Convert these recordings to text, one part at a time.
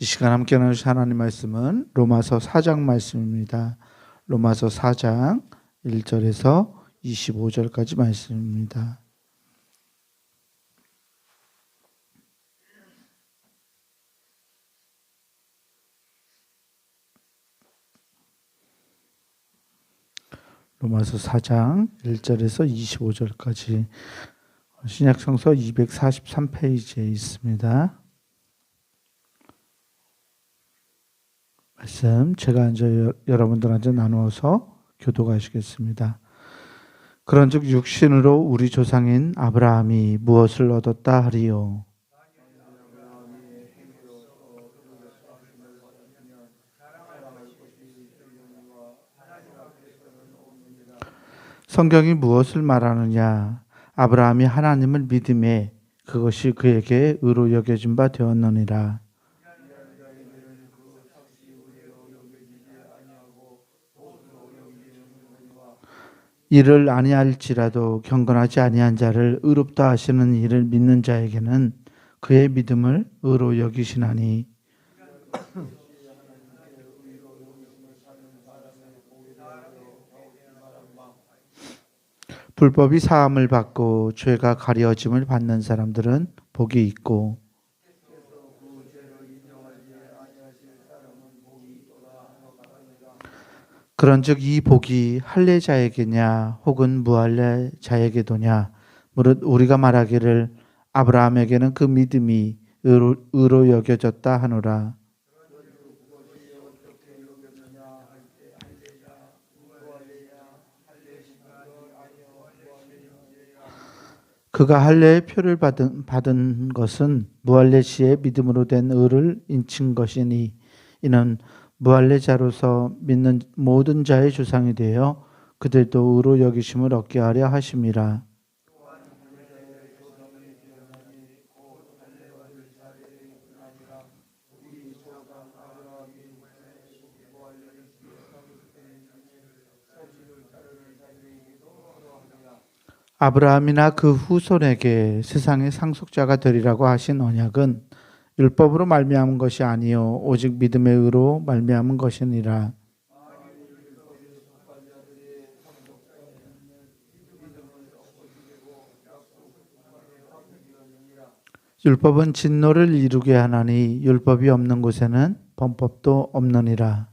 이 시간 함께 나누실 하나님 말씀은 로마서 4장 말씀입니다. 로마서 4장 1절에서 25절까지 말씀입니다. 로마서 4장 1절에서 25절까지 신약성서 243페이지에 있습니다. 말씀 제가 앉아 여러분들한테 나누어서 교독하시겠습니다. 그런즉 육신으로 우리 조상인 아브라함이 무엇을 얻었다 하리요? 성경이 무엇을 말하느냐? 아브라함이 하나님을 믿음에 그것이 그에게 의로 여겨진 바 되었느니라. 이를 아니할지라도 경건하지 아니한 자를 의롭다 하시는 이를 믿는 자에게는 그의 믿음을 의로 여기시나니 불법이 사함을 받고 죄가 가려짐을 받는 사람들은 복이 있고 그런즉 이 복이 할례자에게냐 혹은 무할례자에게도냐 무릇 우리가 말하기를 아브라함에게는 그 믿음이 의로 여겨졌다 하노라. 그가 할례의 표를 받은 것은 무할례 시에 믿음으로 된 의를 인친 것이니 이는 무할례자로서 믿는 모든 자의 조상이 되어 그들도 의로 여기심을 얻게 하려 하심이라. 아브라함이나 그 후손에게 세상의 상속자가 되리라고 하신 언약은 율법으로 말미암은 것이 아니요 오직 믿음의 의로 말미암은 것이니라. 율법은 진노를 이루게 하나니 율법이 없는 곳에는 범법도 없느니라.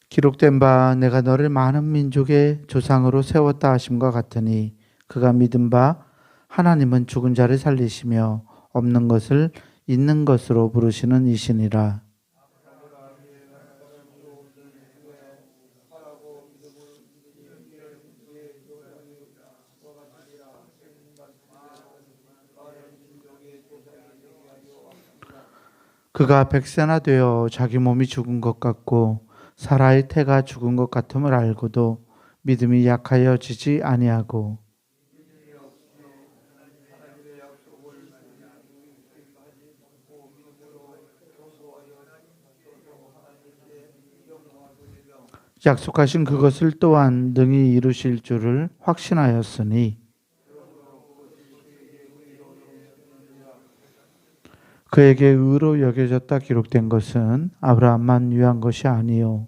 기록된 바 내가 너를 많은 민족의 조상으로 세웠다 하심과 같으니 그가 믿은 바 하나님은 죽은 자를 살리시며 없는 것을 있는 것으로 부르시는 이시니라. 그가 백세나 되어 자기 몸이 죽은 것 같고 사라의 태가 죽은 것 같음을 알고도 믿음이 약하여지지 아니하고 약속하신 그것을 또한 능히 이루실 줄을 확신하였으니 그에게 의로 여겨졌다 기록된 것은 아브라함만 위한 것이 아니요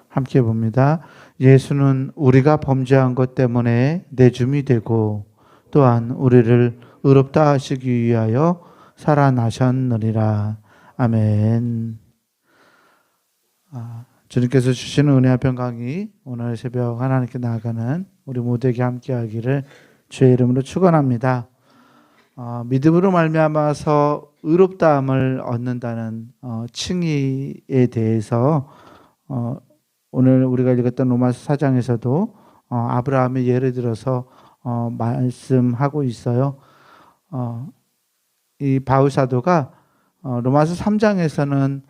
함께 봅니다. 예수는 우리가 범죄한 것 때문에 내줌이 되고 또한 우리를 의롭다 하시기 위하여 살아나셨느니라. 아멘. 주님께서 주시는 은혜 앞편 강의 오늘 새벽 하나님께 나아가는 우리 모두에게 함께하기를 주의 이름으로 축원합니다. 믿음으로 말미암아서 의롭다함을 얻는다는 칭의에 대해서 오늘 우리가 읽었던 로마서 4장에서도 아브라함의 예를 들어서 말씀하고 있어요. 이 바울 사도가 로마서 3장에서는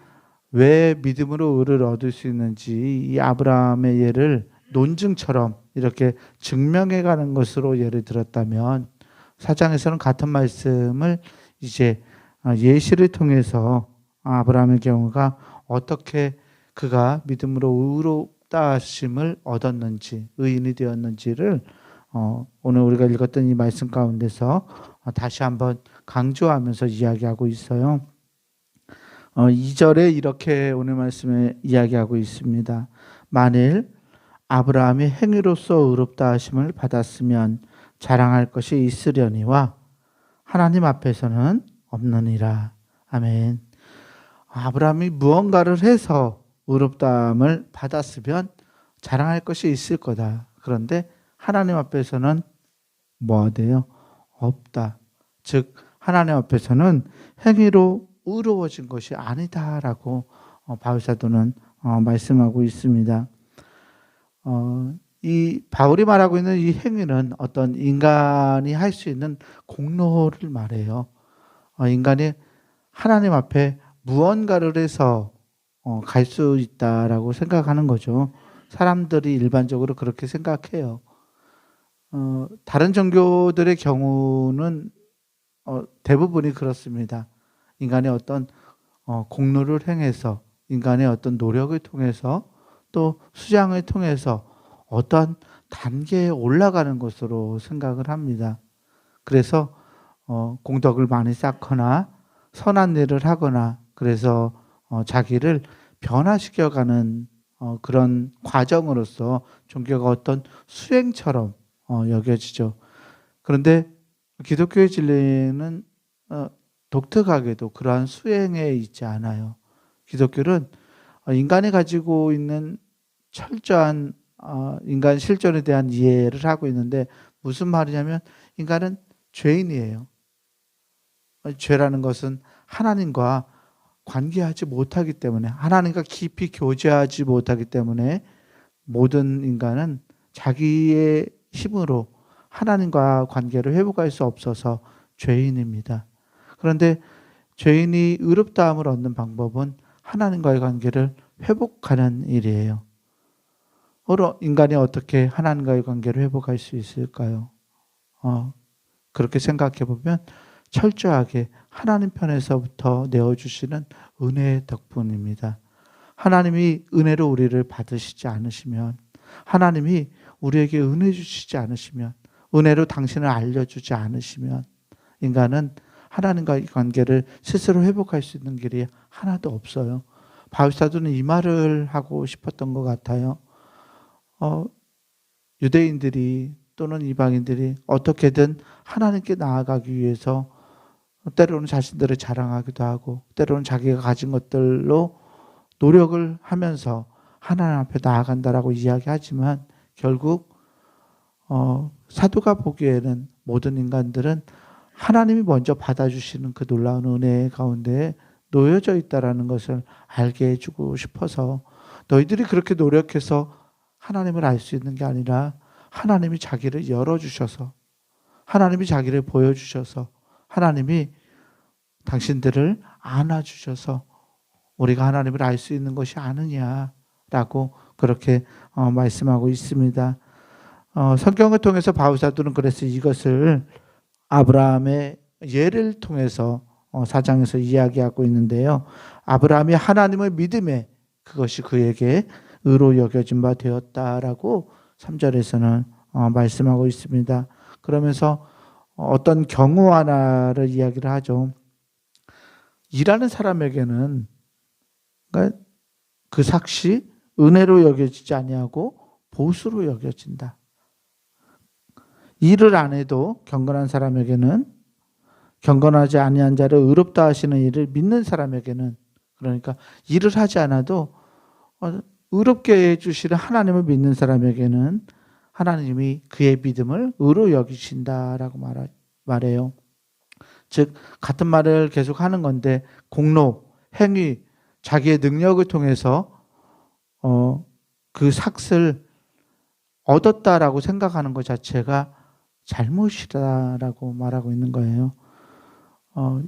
왜 믿음으로 의를 얻을 수 있는지 이 아브라함의 예를 논증처럼 이렇게 증명해 가는 것으로 예를 들었다면 4장에서는 같은 말씀을 이제 예시를 통해서 아브라함의 경우가 어떻게 그가 믿음으로 의롭다 하심을 얻었는지, 의인이 되었는지를 오늘 우리가 읽었던 이 말씀 가운데서 다시 한번 강조하면서 이야기하고 있어요. 2절에 이렇게 오늘 말씀에 이야기하고 있습니다. 만일 아브라함이 행위로서 의롭다 하심을 받았으면 자랑할 것이 있으려니와 하나님 앞에서는 없느니라. 아멘. 아브라함이 무언가를 해서 의롭다함을 받았으면 자랑할 것이 있을 거다. 그런데 하나님 앞에서는 뭐 돼요? 없다. 즉 하나님 앞에서는 행위로 의로워진 것이 아니다라고 바울 사도는 말씀하고 있습니다. 이 바울이 말하고 있는 이 행위는 어떤 인간이 할 수 있는 공로를 말해요. 인간이 하나님 앞에 무언가를 해서 갈 수 있다라고 생각하는 거죠. 사람들이 일반적으로 그렇게 생각해요. 다른 종교들의 경우는 대부분이 그렇습니다. 인간의 어떤 공로를 행해서, 인간의 어떤 노력을 통해서, 또 수양을 통해서 어떠한 단계에 올라가는 것으로 생각을 합니다. 그래서 공덕을 많이 쌓거나 선한 일을 하거나 그래서 자기를 변화시켜가는 그런 과정으로서 종교가 어떤 수행처럼 여겨지죠. 그런데 기독교의 진리는 독특하게도 그러한 수행에 있지 않아요. 기독교는 인간이 가지고 있는 철저한 인간 실존에 대한 이해를 하고 있는데 무슨 말이냐면 인간은 죄인이에요. 죄라는 것은 하나님과 관계하지 못하기 때문에 하나님과 깊이 교제하지 못하기 때문에 모든 인간은 자기의 힘으로 하나님과 관계를 회복할 수 없어서 죄인입니다. 그런데 죄인이 의롭다함을 얻는 방법은 하나님과의 관계를 회복하는 일이에요. 인간이 어떻게 하나님과의 관계를 회복할 수 있을까요? 그렇게 생각해 보면 철저하게 하나님 편에서부터 내어주시는 은혜의 덕분입니다. 하나님이 은혜로 우리를 받으시지 않으시면, 하나님이 우리에게 은혜 주시지 않으시면, 은혜로 당신을 알려주지 않으시면 인간은 하나님과의 관계를 스스로 회복할 수 있는 길이 하나도 없어요. 바울 사도는 이 말을 하고 싶었던 것 같아요. 유대인들이 또는 이방인들이 어떻게든 하나님께 나아가기 위해서 때로는 자신들을 자랑하기도 하고 때로는 자기가 가진 것들로 노력을 하면서 하나님 앞에 나아간다라고 이야기하지만 결국 사도가 보기에는 모든 인간들은 하나님이 먼저 받아주시는 그 놀라운 은혜 가운데 놓여져 있다라는 것을 알게 해주고 싶어서 너희들이 그렇게 노력해서 하나님을 알 수 있는 게 아니라 하나님이 자기를 열어주셔서 하나님이 자기를 보여주셔서 하나님이 당신들을 안아주셔서 우리가 하나님을 알 수 있는 것이 아니냐라고 그렇게 말씀하고 있습니다. 성경을 통해서 바울 사도는 그래서 이것을 아브라함의 예를 통해서 4장에서 이야기하고 있는데요. 아브라함이 하나님을 믿음에 그것이 그에게 의로 여겨진 바 되었다라고 3절에서는 말씀하고 있습니다. 그러면서 어떤 경우 하나를 이야기를 하죠. 일하는 사람에게는 그러니까 그 삭시 은혜로 여겨지지 아니하고 보수로 여겨진다. 일을 안 해도 경건한 사람에게는 경건하지 아니한 자를 의롭다 하시는 일을 믿는 사람에게는 그러니까 일을 하지 않아도 의롭게 해주시는 하나님을 믿는 사람에게는 하나님이 그의 믿음을 의로 여기신다라고 말해요. 즉 같은 말을 계속 하는 건데 공로, 행위, 자기의 능력을 통해서 그 삭을 얻었다라고 생각하는 것 자체가 잘못이다라고 말하고 있는 거예요. 어,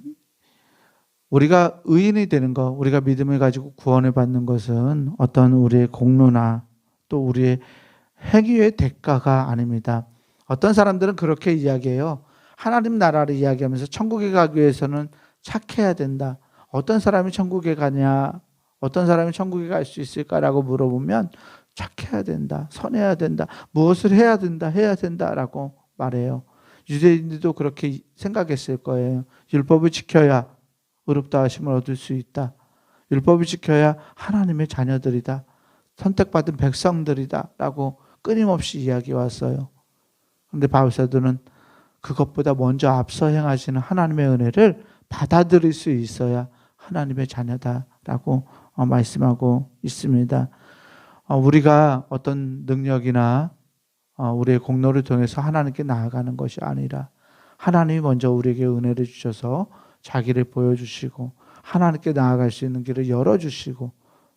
우리가 의인이 되는 것, 우리가 믿음을 가지고 구원을 받는 것은 어떤 우리의 공로나 또 우리의 행위의 대가가 아닙니다. 어떤 사람들은 그렇게 이야기해요. 하나님 나라를 이야기하면서 천국에 가기 위해서는 착해야 된다. 어떤 사람이 천국에 가냐? 어떤 사람이 천국에 갈 수 있을까라고 물어보면 착해야 된다. 선해야 된다. 무엇을 해야 된다. 해야 된다라고 말해요. 유대인들도 그렇게 생각했을 거예요. 율법을 지켜야 의롭다 하심을 얻을 수 있다. 율법을 지켜야 하나님의 자녀들이다. 선택받은 백성들이다. 라고 끊임없이 이야기 왔어요. 그런데 바울사도는 그것보다 먼저 앞서 행하시는 하나님의 은혜를 받아들일 수 있어야 하나님의 자녀다라고 말씀하고 있습니다. 우리가 어떤 능력이나 우리의 공로를 통해서 하나님께 나아가는 것이 아니라 하나님이 먼저 우리에게 은혜를 주셔서 자기를 보여주시고 하나님께 나아갈 수 있는 길을 열어주시고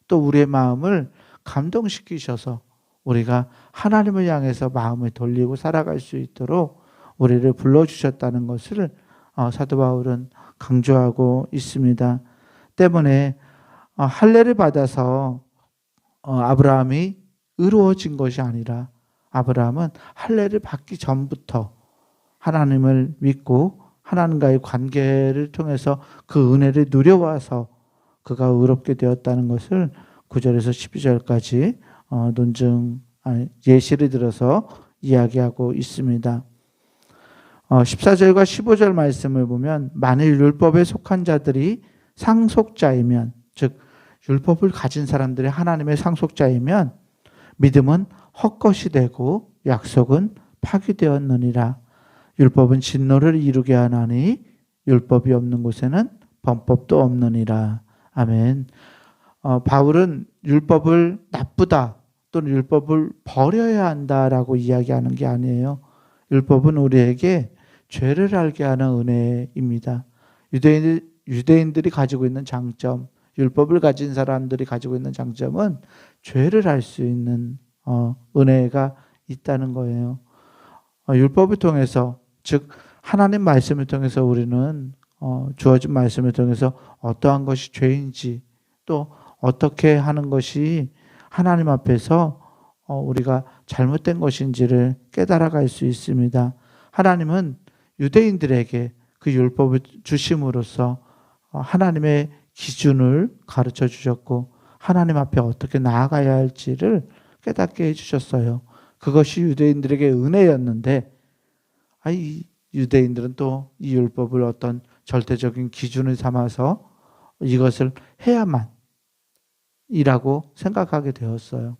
또 우리의 마음을 감동시키셔서 우리가 하나님을 향해서 마음을 돌리고 살아갈 수 있도록 우리를 불러주셨다는 것을 사도 바울은 강조하고 있습니다. 때문에 할례를 받아서 아브라함이 의로워진 것이 아니라 아브라함은 할례를 받기 전부터 하나님을 믿고 하나님과의 관계를 통해서 그 은혜를 누려와서 그가 의롭게 되었다는 것을 9절에서 12절까지 예시를 들어서 이야기하고 있습니다. 14절과 15절 말씀을 보면 만일 율법에 속한 자들이 상속자이면 즉 율법을 가진 사람들이 하나님의 상속자이면 믿음은 헛것이 되고 약속은 파기되었느니라. 율법은 진노를 이루게 하나니 율법이 없는 곳에는 범법도 없느니라. 아멘. 바울은 율법을 나쁘다 또는 율법을 버려야 한다라고 이야기하는 게 아니에요. 율법은 우리에게 죄를 알게 하는 은혜입니다. 유대인들이 가지고 있는 장점, 율법을 가진 사람들이 가지고 있는 장점은 죄를 알 수 있는 은혜가 있다는 거예요. 율법을 통해서 즉 하나님 말씀을 통해서 우리는 주어진 말씀을 통해서 어떠한 것이 죄인지 또 어떻게 하는 것이 하나님 앞에서 우리가 잘못된 것인지를 깨달아갈 수 있습니다. 하나님은 유대인들에게 그 율법을 주심으로써 하나님의 기준을 가르쳐 주셨고 하나님 앞에 어떻게 나아가야 할지를 깨닫게 해주셨어요. 그것이 유대인들에게 은혜였는데 이 유대인들은 또 이 율법을 어떤 절대적인 기준을 삼아서 이것을 해야만 이라고 생각하게 되었어요.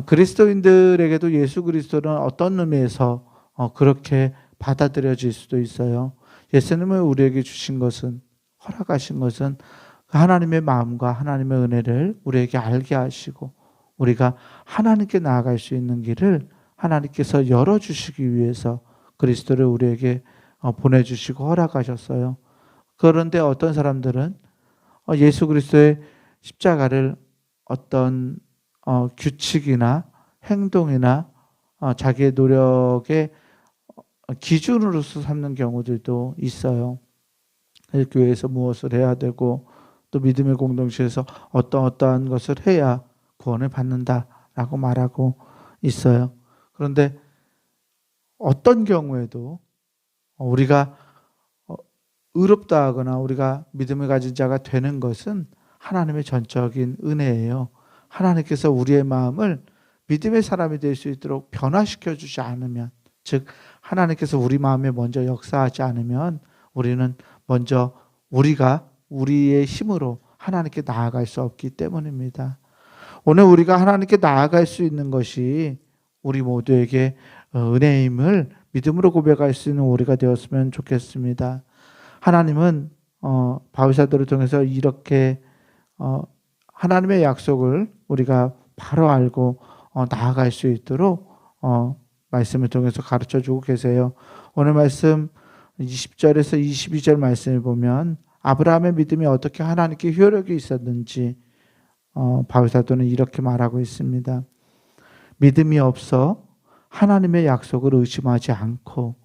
그리스도인들에게도 예수 그리스도는 어떤 의미에서 그렇게 받아들여질 수도 있어요. 예수님을 우리에게 주신 것은 허락하신 것은 하나님의 마음과 하나님의 은혜를 우리에게 알게 하시고 우리가 하나님께 나아갈 수 있는 길을 하나님께서 열어주시기 위해서 그리스도를 우리에게 보내주시고 허락하셨어요. 그런데 어떤 사람들은 예수 그리스도의 십자가를 어떤 규칙이나 행동이나 자기의 노력의 기준으로서 삼는 경우들도 있어요. 교회에서 무엇을 해야 되고 또 믿음의 공동체에서 어떠한 것을 해야 구원을 받는다라고 말하고 있어요. 그런데 어떤 경우에도 우리가 의롭다 하거나 우리가 믿음을 가진 자가 되는 것은 하나님의 전적인 은혜예요. 하나님께서 우리의 마음을 믿음의 사람이 될 수 있도록 변화시켜 주지 않으면 즉 하나님께서 우리 마음에 먼저 역사하지 않으면 우리는 먼저 우리가 우리의 힘으로 하나님께 나아갈 수 없기 때문입니다. 오늘 우리가 하나님께 나아갈 수 있는 것이 우리 모두에게 은혜임을 믿음으로 고백할 수 있는 우리가 되었으면 좋겠습니다. 하나님은 바울사도를 통해서 이렇게 하나님의 약속을 우리가 바로 알고 나아갈 수 있도록 말씀을 통해서 가르쳐주고 계세요. 오늘 말씀 20절에서 22절 말씀을 보면 아브라함의 믿음이 어떻게 하나님께 효력이 있었는지 바울사도는 이렇게 말하고 있습니다. 믿음이 없어 하나님의 약속을 의심하지 않고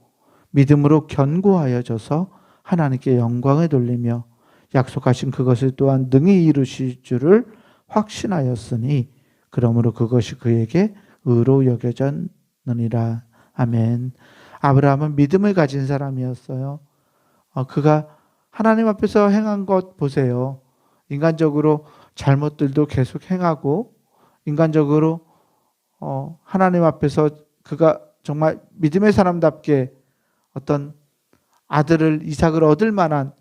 믿음으로 견고하여져서 하나님께 영광을 돌리며 약속하신 그것을 또한 능히 이루실 줄을 확신하였으니 그러므로 그것이 그에게 의로 여겨졌느니라. 아멘. 아브라함은 믿음을 가진 사람이었어요. 그가 하나님 앞에서 행한 것 보세요. 인간적으로 잘못들도 계속 행하고 인간적으로 하나님 앞에서 그가 정말 믿음의 사람답게 어떤 아들을 이삭을 얻을 만한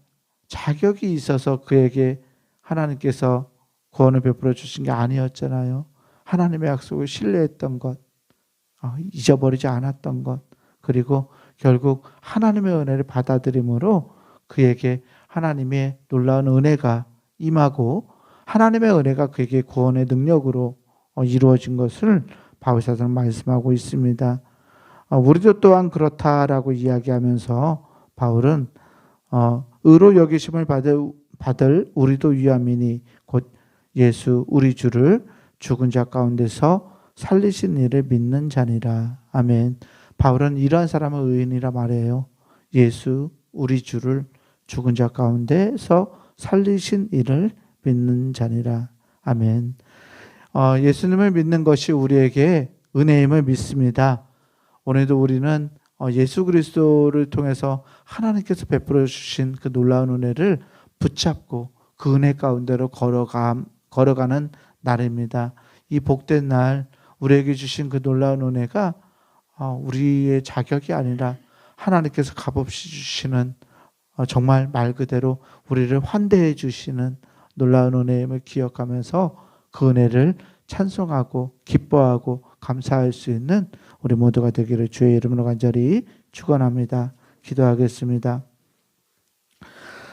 자격이 있어서 그에게 하나님께서 구원을 베풀어 주신 게 아니었잖아요. 하나님의 약속을 신뢰했던 것, 잊어버리지 않았던 것, 그리고 결국 하나님의 은혜를 받아들임으로 그에게 하나님의 놀라운 은혜가 임하고 하나님의 은혜가 그에게 구원의 능력으로 이루어진 것을 바울사도는 말씀하고 있습니다. 우리도 또한 그렇다라고 이야기하면서 바울은 의로 여기심을 받을 우리도 유함이니 곧 예수 우리 주를 죽은 자 가운데서 살리신 이를 믿는 자니라. 아멘. 바울은 이러한 사람을 의인이라 말해요. 예수 우리 주를 죽은 자 가운데서 살리신 이를 믿는 자니라. 아멘. 예수님을 믿는 것이 우리에게 은혜임을 믿습니다. 오늘도 우리는 예수 그리스도를 통해서 하나님께서 베풀어 주신 그 놀라운 은혜를 붙잡고 그 은혜 가운데로 걸어가는 날입니다. 이 복된 날 우리에게 주신 그 놀라운 은혜가 우리의 자격이 아니라 하나님께서 값없이 주시는 정말 말 그대로 우리를 환대해 주시는 놀라운 은혜임을 기억하면서 그 은혜를 찬송하고 기뻐하고 감사할 수 있는 우리 모두가 되기를 주의 이름으로 간절히 축원합니다. 기도하겠습니다.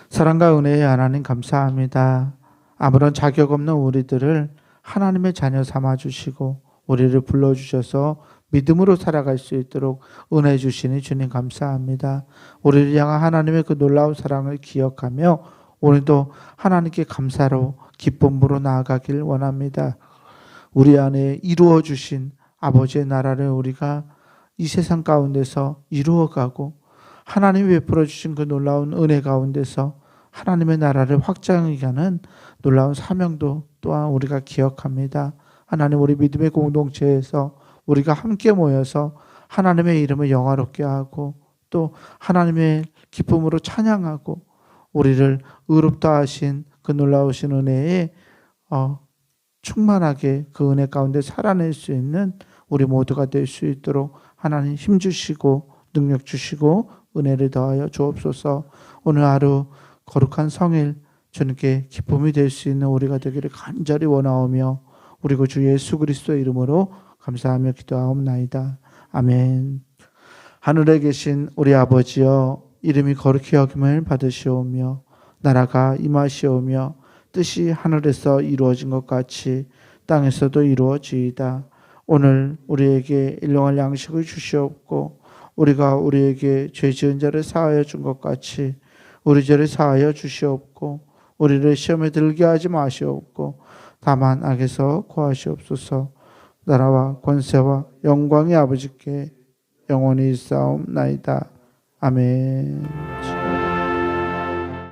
사랑과 은혜의 하나님 감사합니다. 아무런 자격 없는 우리들을 하나님의 자녀 삼아 주시고 우리를 불러주셔서 믿음으로 살아갈 수 있도록 은혜 주시니 주님 감사합니다. 우리를 향한 하나님의 그 놀라운 사랑을 기억하며 오늘도 하나님께 감사로 기쁨으로 나아가길 원합니다. 우리 안에 이루어 주신 아버지의 나라를 우리가 이 세상 가운데서 이루어가고 하나님이 베풀어 주신 그 놀라운 은혜 가운데서 하나님의 나라를 확장하는 놀라운 사명도 또한 우리가 기억합니다. 하나님 우리 믿음의 공동체에서 우리가 함께 모여서 하나님의 이름을 영화롭게 하고 또 하나님의 기쁨으로 찬양하고 우리를 의롭다 하신 그 놀라우신 은혜에 충만하게 그 은혜 가운데 살아낼 수 있는 우리 모두가 될 수 있도록 하나님 힘주시고 능력 주시고 은혜를 더하여 주옵소서. 오늘 하루 거룩한 성일 주님께 기쁨이 될 수 있는 우리가 되기를 간절히 원하오며 우리 주 예수 그리스도의 이름으로 감사하며 기도하옵나이다. 아멘. 하늘에 계신 우리 아버지여 이름이 거룩히 여김을 받으시오며 나라가 임하시오며 뜻이 하늘에서 이루어진 것 같이 땅에서도 이루어지이다. 오늘 우리에게 일용할 양식을 주시옵고 우리가 우리에게 죄 지은 자를 사하여 준 것 같이 우리 죄를 사하여 주시옵고 우리를 시험에 들게 하지 마시옵고 다만 악에서 구하시옵소서. 나라와 권세와 영광이 아버지께 영원히 있사옵나이다. 아멘.